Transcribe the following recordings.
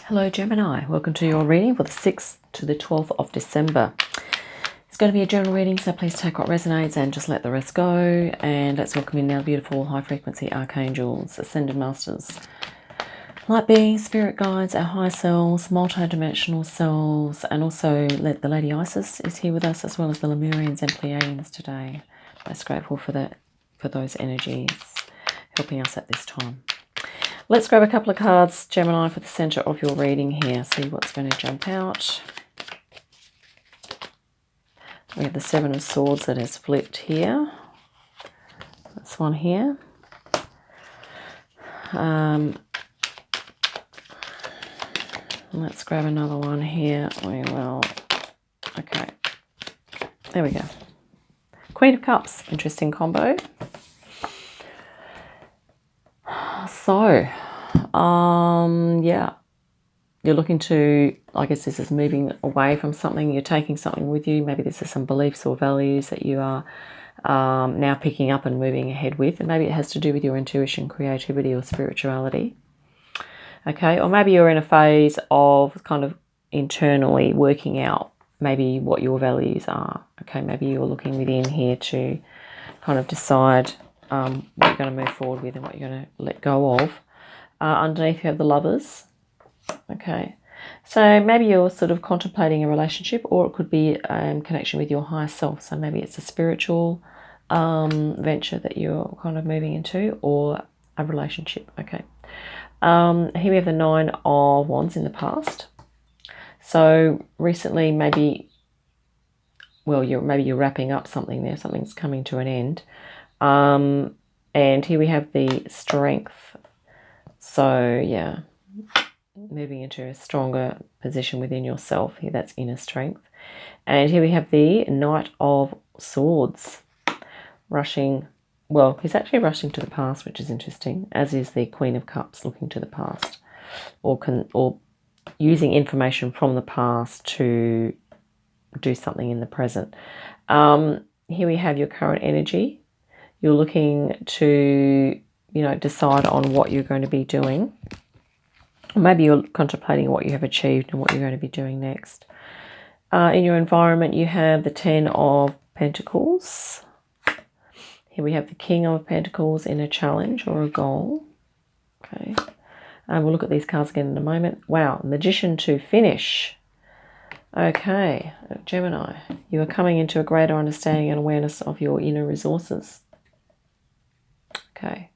Hello Gemini, welcome to your reading for the 6th to the 12th of December. It's going to be a general reading, so please take what resonates and just let the rest go. And let's welcome in now beautiful high frequency archangels, ascended masters, light beings, spirit guides, our higher selves, multi-dimensional selves, and also the Lady Isis is here with us, as well as the Lemurians and Pleiadians today. Most grateful for that, for those energies helping us at this time. Let's grab a couple of cards, Gemini, for the center of your reading here. See what's going to jump out. We have the Seven of Swords that has flipped here. That's one here. Let's grab another one here. We will. Okay. There we go. Queen of Cups. Interesting combo. So, yeah, you're looking to, I guess this is moving away from something, you're taking something with you, maybe this is some beliefs or values that you are now picking up and moving ahead with, and maybe it has to do with your intuition, creativity or spirituality, okay, or maybe you're in a phase of kind of internally working out maybe what your values are, okay, maybe you're looking within here to kind of decide what you're going to move forward with and what you're going to let go of. Underneath you have the Lovers. Okay, so maybe you're sort of contemplating a relationship, or it could be connection with your higher self. So maybe it's a spiritual venture that you're kind of moving into, or a relationship. Okay, here we have the Nine of Wands in the past. So recently, maybe, well, maybe you're wrapping up something there. Something's coming to an end. And here we have the Strength. So yeah, moving into a stronger position within yourself. Here, that's inner strength. And here we have the Knight of Swords rushing. Well, he's actually rushing to the past, which is interesting, as is the Queen of Cups looking to the past, or using information from the past to do something in the present. Here we have your current energy. You're looking to, decide on what you're going to be doing. Or maybe you're contemplating what you have achieved and what you're going to be doing next. In your environment, you have the Ten of Pentacles. Here we have the King of Pentacles in a challenge or a goal. Okay. We'll look at these cards again in a moment. Wow, Magician to finish. Okay, Gemini, you are coming into a greater understanding and awareness of your inner resources. Okay,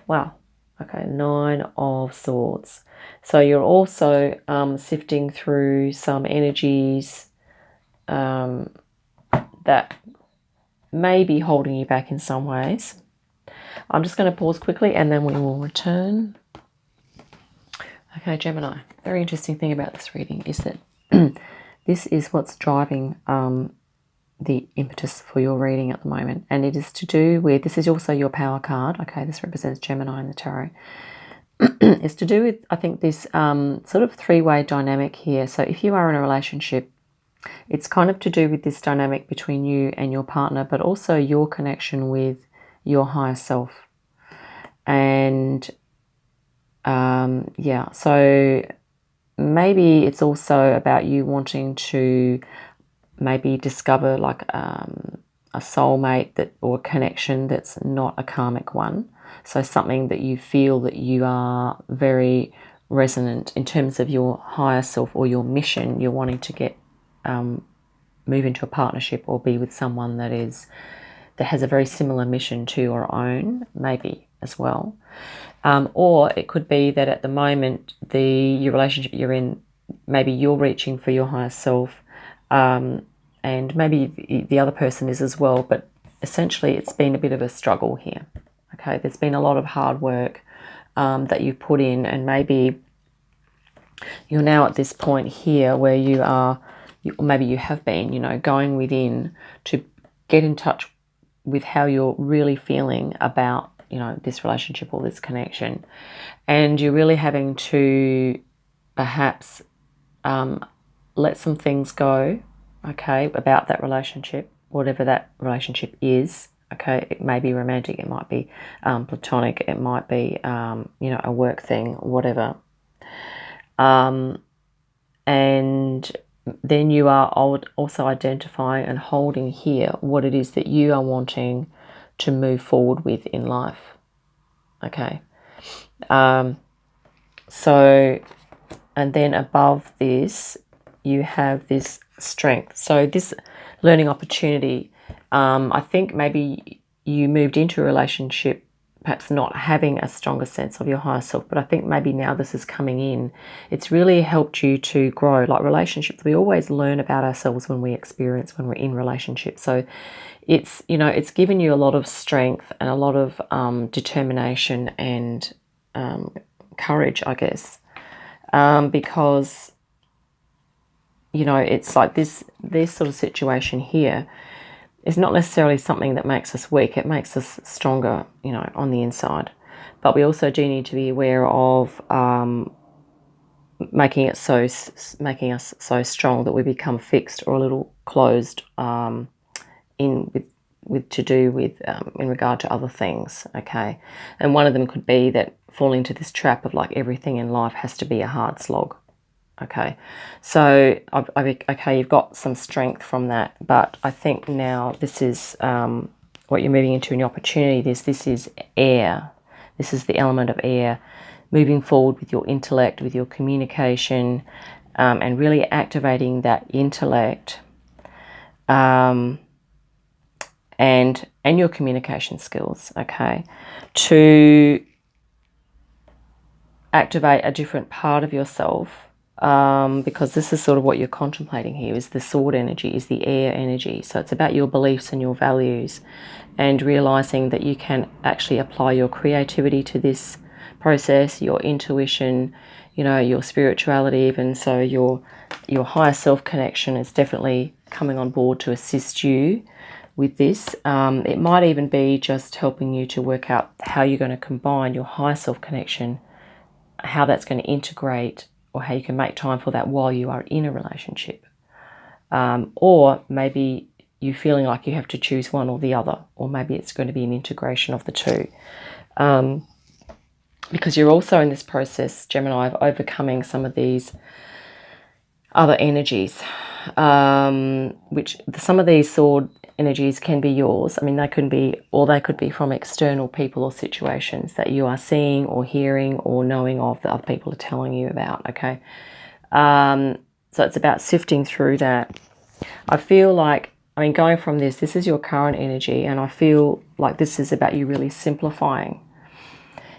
wow. Okay, Nine of Swords. So you're also sifting through some energies that may be holding you back in some ways. I'm just going to pause quickly and then we will return. Okay, Gemini, very interesting thing about this reading is that this is what's driving the impetus for your reading at the moment, and it is to do with, this is also your power card, okay, this represents Gemini in the tarot. It's to do with, I think, this sort of three-way dynamic here. So if you are in a relationship, it's kind of to do with this dynamic between you and your partner, but also your connection with your higher self. And yeah, so maybe it's also about you wanting to maybe discover like a soulmate or a connection that's not a karmic one. So something that you feel that you are very resonant in terms of your higher self or your mission. You're wanting to get move into a partnership or be with someone that has a very similar mission to your own, maybe as well. Or it could be that at the moment your relationship you're in, maybe you're reaching for your higher self, and maybe the other person is as well, but essentially it's been a bit of a struggle here. Okay, there's been a lot of hard work that you've put in, and maybe you're now at this point here where you are, maybe you have been, going within to get in touch with how you're really feeling about, this relationship or this connection. And you're really having to perhaps let some things go, okay, about that relationship, whatever that relationship is. Okay, it may be romantic, it might be platonic, it might be, a work thing, whatever. And then you are also identifying and holding here what it is that you are wanting to move forward with in life. Okay. So, and then above this, you have this strength. So this learning opportunity, I think maybe you moved into a relationship perhaps not having a stronger sense of your higher self, but I think maybe now this is coming in. It's really helped you to grow. Like relationships, we always learn about ourselves when we're in relationships. So it's, you know, it's given you a lot of strength and a lot of determination and courage, I guess, because, you know, it's like this sort of situation here is not necessarily something that makes us weak. It makes us stronger, you know, on the inside. But we also do need to be aware of making us so strong that we become fixed or a little closed in regard to other things. Okay, and one of them could be that falling into this trap of like everything in life has to be a hard slog. Okay, so okay, you've got some strength from that, but I think now this is what you're moving into in your opportunity. This is air. This is the element of air, moving forward with your intellect, with your communication, and really activating that intellect and your communication skills. Okay, to activate a different part of yourself. Because this is sort of what you're contemplating here, is the sword energy, is the air energy. So it's about your beliefs and your values, and realizing that you can actually apply your creativity to this process, your intuition, you know, your spirituality even. So your higher self connection is definitely coming on board to assist you with this. It might even be just helping you to work out how you're going to combine your higher self connection, how that's going to integrate, or how you can make time for that while you are in a relationship. Or maybe you feeling like you have to choose one or the other, or maybe it's going to be an integration of the two. Because you're also in this process, Gemini, of overcoming some of these other energies, which some of these sword energies can be yours. I mean, they could be from external people or situations that you are seeing or hearing or knowing of that other people are telling you about. Okay, so it's about sifting through that. I feel like, I mean, going from this is your current energy, and I feel like this is about you really simplifying.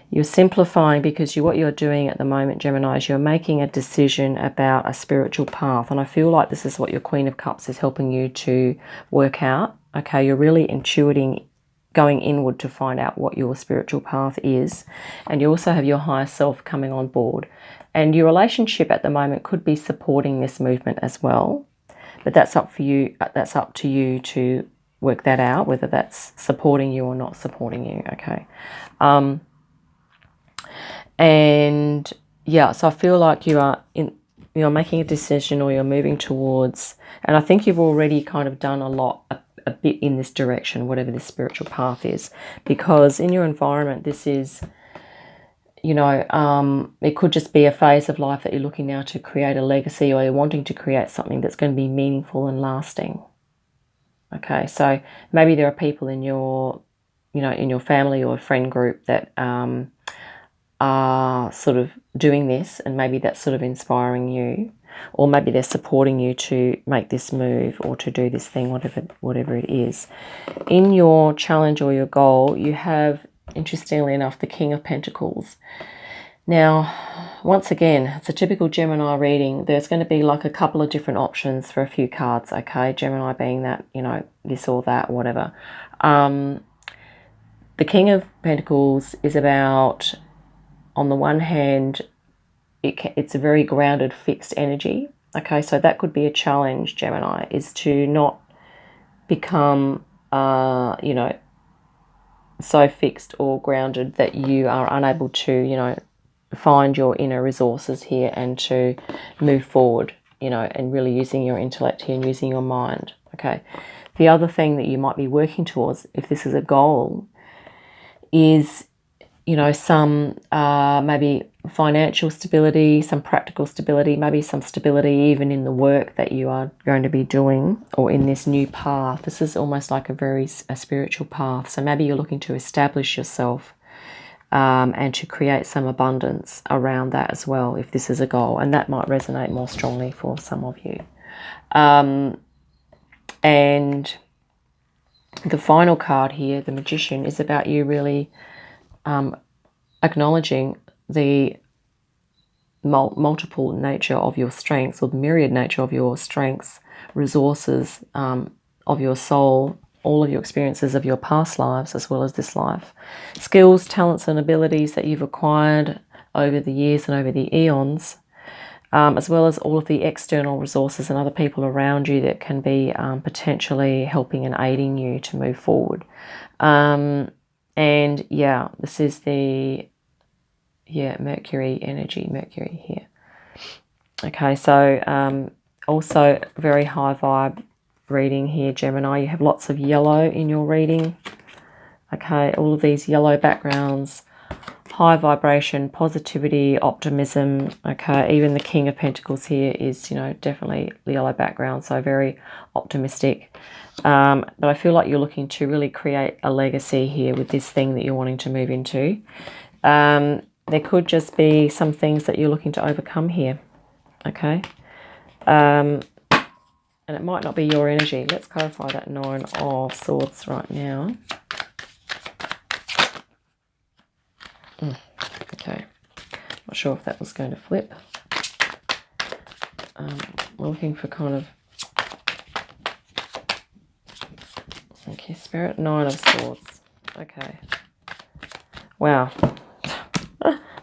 You're simplifying because what you're doing at the moment, Gemini, is you're making a decision about a spiritual path. And I feel like this is what your Queen of Cups is helping you to work out. Okay, you're really intuiting, going inward to find out what your spiritual path is. And you also have your higher self coming on board. And your relationship at the moment could be supporting this movement as well. But that's up for you. That's up to you to work that out, whether that's supporting you or not supporting you. Okay. And yeah, so I feel like you're making a decision, or you're moving towards, and I think you've already kind of done a bit in this direction, whatever this spiritual path is, because in your environment, this is, you know, it could just be a phase of life that you're looking now to create a legacy, or you're wanting to create something that's going to be meaningful and lasting. Okay, so maybe there are people in your, you know, in your family or friend group that are sort of doing this, and maybe that's sort of inspiring you, or maybe they're supporting you to make this move or to do this thing, whatever it is. In your challenge or your goal, you have, interestingly enough, the King of Pentacles. Now, once again, it's a typical Gemini reading. There's going to be like a couple of different options for a few cards, okay? Gemini being that, you know, this or that, whatever. The King of Pentacles is about, on the one hand, it's a very grounded, fixed energy. Okay, so that could be a challenge, Gemini, is to not become, you know, so fixed or grounded that you are unable to, you know, find your inner resources here and to move forward, you know, and really using your intellect here and using your mind. Okay, the other thing that you might be working towards, if this is a goal, is you know, some maybe financial stability, some practical stability, maybe some stability even in the work that you are going to be doing, or in this new path. This is almost like a spiritual path. So maybe you're looking to establish yourself and to create some abundance around that as well, if this is a goal. And that might resonate more strongly for some of you. And the final card here, the Magician, is about you really acknowledging the multiple nature of your strengths, or the myriad nature of your strengths, resources of your soul, all of your experiences of your past lives as well as this life, skills, talents and abilities that you've acquired over the years and over the eons, as well as all of the external resources and other people around you that can be potentially helping and aiding you to move forward. And yeah, this is the Mercury energy, Mercury here. Okay, so also very high vibe reading here, Gemini. You have lots of yellow in your reading. Okay, all of these yellow backgrounds, high vibration, positivity, optimism. Okay, even the King of Pentacles here is, you know, definitely the yellow background, so very optimistic. But I feel like you're looking to really create a legacy here with this thing that you're wanting to move into. There could just be some things that you're looking to overcome here. Okay. And it might not be your energy. Let's clarify that Nine of Swords right now. Okay. Not sure if that was going to flip. We're looking for kind of... Okay, Spirit, Nine of Swords. Okay. Wow.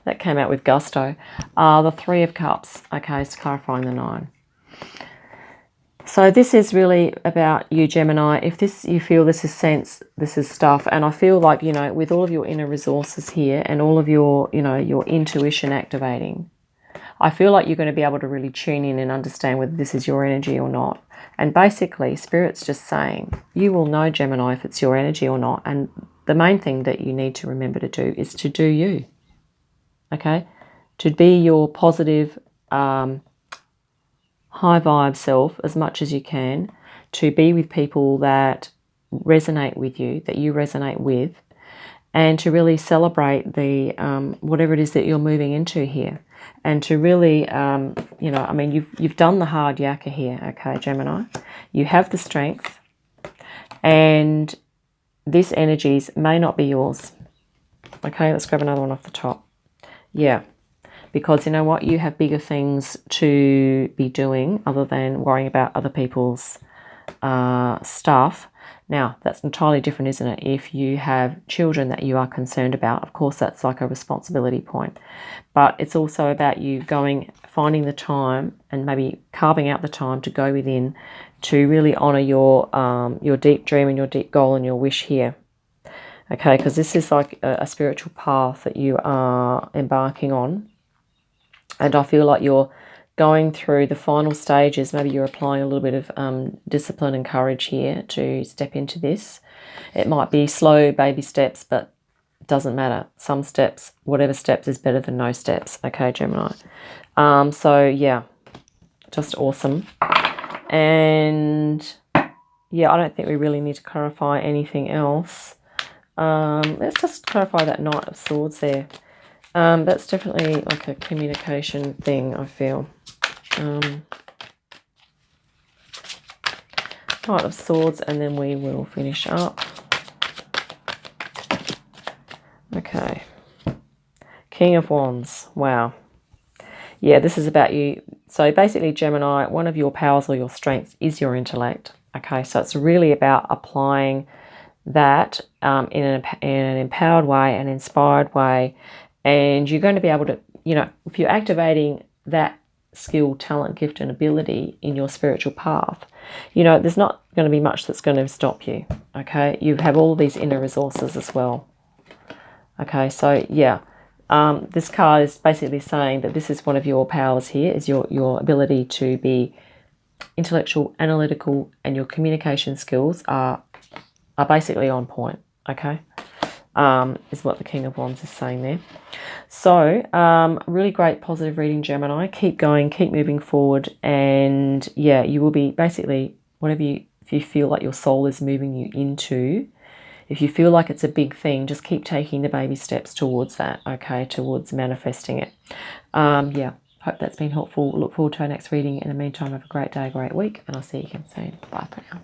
That came out with gusto. The Three of Cups. Okay, so clarifying the 9. So this is really about you, Gemini. If this, you feel this is sense, this is stuff, and I feel like, you know, with all of your inner resources here and all of your, you know, your intuition activating, I feel like you're going to be able to really tune in and understand whether this is your energy or not. And basically, Spirit's just saying, you will know, Gemini, if it's your energy or not. And the main thing that you need to remember to do is to do you. Okay? To be your positive, high vibe self as much as you can, to be with people that resonate with you, that you resonate with, and to really celebrate the whatever it is that you're moving into here, and to really you know, I mean, you've done the hard yakka here. Okay, Gemini, you have the strength, and this energies may not be yours. Okay, let's grab another one off the top. Yeah. Because you know what? You have bigger things to be doing other than worrying about other people's stuff. Now, that's entirely different, isn't it? If you have children that you are concerned about, of course, that's like a responsibility point. But it's also about you finding the time and maybe carving out the time to go within to really honour your deep dream and your deep goal and your wish here. Okay, because this is like a spiritual path that you are embarking on. And I feel like you're going through the final stages. Maybe you're applying a little bit of discipline and courage here to step into this. It might be slow baby steps, but it doesn't matter. Some steps, whatever steps, is better than no steps. Okay, Gemini. So, yeah, just awesome. And, yeah, I don't think we really need to clarify anything else. Let's just clarify that Knight of Swords there. That's definitely like a communication thing, I feel. Knight of Swords, and then we will finish up. Okay. King of Wands. Wow. Yeah, this is about you. So basically, Gemini, one of your powers or your strengths is your intellect. Okay, so it's really about applying that in an empowered way, an inspired way. And you're going to be able to, you know, if you're activating that skill, talent, gift, and ability in your spiritual path, you know, there's not going to be much that's going to stop you. Okay, you have all these inner resources as well. Okay, so yeah, this card is basically saying that this is one of your powers here, is your ability to be intellectual, analytical, and your communication skills are basically on point. Okay. is what the King of Wands is saying there. So, really great positive reading, Gemini. Keep going, keep moving forward. And yeah, you will be basically, if you feel like your soul is moving you into, if you feel like it's a big thing, just keep taking the baby steps towards that, okay, towards manifesting it. Yeah, hope that's been helpful. Look forward to our next reading. In the meantime, have a great day, great week, and I'll see you again soon. Bye for now.